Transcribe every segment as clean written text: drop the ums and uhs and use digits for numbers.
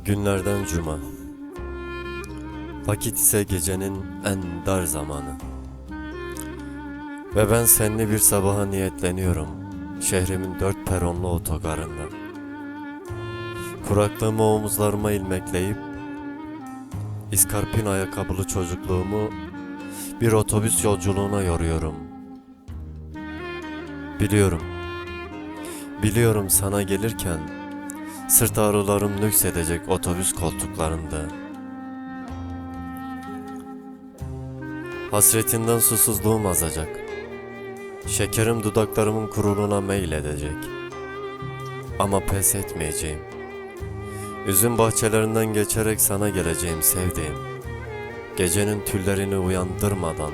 Günlerden cuma. Vakit ise gecenin en dar zamanı. Ve ben senli bir sabaha niyetleniyorum. Şehrimin 4 peronlu otogarında. Kuraklığımı omuzlarıma ilmekleyip iskarpin ayakkabılı çocukluğumu bir otobüs yolculuğuna yoruyorum. Biliyorum sana gelirken sırt ağrılarım nüksedecek otobüs koltuklarında. Hasretinden susuzluğum azacak. Şekerim dudaklarımın kuruluğuna meyledecek. Ama pes etmeyeceğim. Üzüm bahçelerinden geçerek sana geleceğim sevdiğim. Gecenin tüllerini uyandırmadan,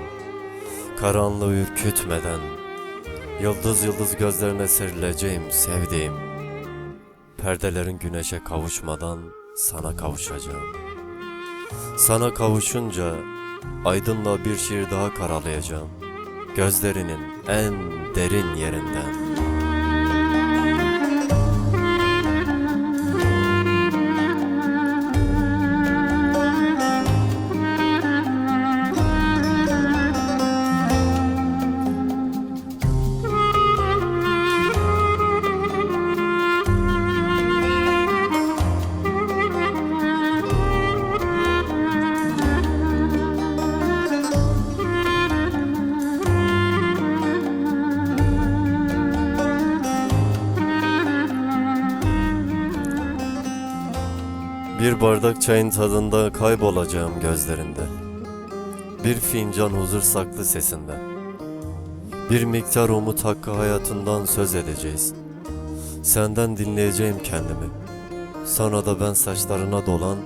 karanlığı ürkütmeden, yıldız yıldız gözlerine serileceğim sevdiğim. Perdelerin güneşe kavuşmadan sana kavuşacağım. Sana kavuşunca aydınla bir şiir daha karalayacağım. Gözlerinin en derin yerinden. Bir bardak çayın tadında kaybolacağım gözlerinde. Bir fincan huzur saklı sesinde. Bir miktar umut hakkı hayatından söz edeceğiz. Senden dinleyeceğim kendimi. Sonra da ben saçlarına dolan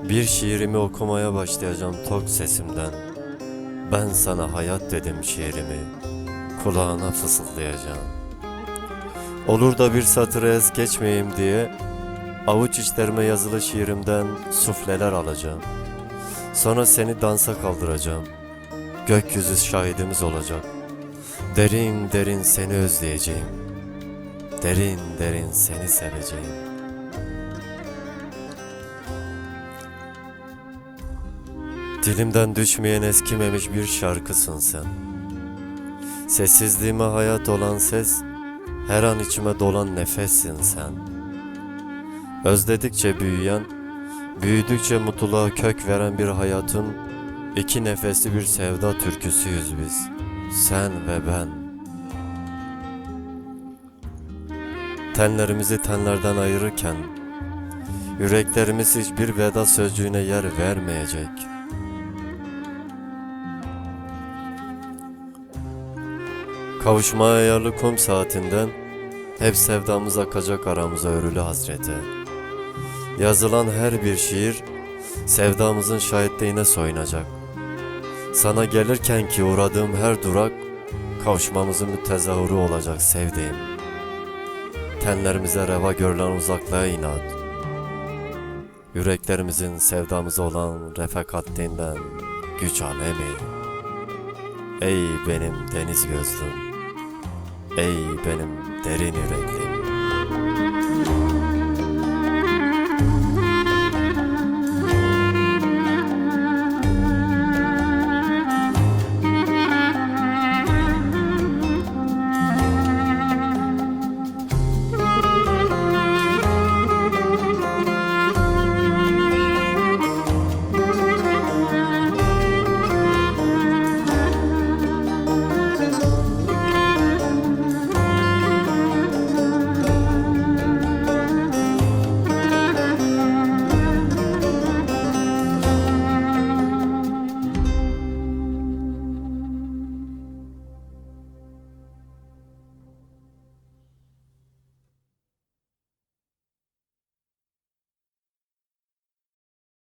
bir şiirimi okumaya başlayacağım tok sesimden. Ben sana hayat dedim şiirimi kulağına fısıldayacağım. Olur da bir satırı es geçmeyeyim diye avuç içlerime yazılı şiirimden sufleler alacağım. Sonra seni dansa kaldıracağım. Gökyüzü şahidimiz olacak. Derin derin seni özleyeceğim. Derin derin seni seveceğim. Dilimden düşmeyen eskimemiş bir şarkısın sen. Sessizliğime hayat olan ses, her an içime dolan nefessin sen. Özledikçe büyüyen, büyüdükçe mutluluğa kök veren bir hayatın iki nefesli bir sevda türküsüyüz biz. Sen ve ben. Tenlerimizi tenlerden ayırırken, yüreklerimiz hiçbir veda sözcüğüne yer vermeyecek. Kavuşmaya ayarlı kum saatinden hep sevdamız akacak aramıza örülü hasrete. Yazılan her bir şiir sevdamızın şahitliğine soyunacak. Sana gelirken ki uğradığım her durak kavuşmamızın mütezahürü olacak sevdiğim. Tenlerimize reva görülen uzaklığa inat. Yüreklerimizin sevdamıza olan refakatliğinden güç al emin. Ey benim deniz gözlüm, ey benim derin yüreklim.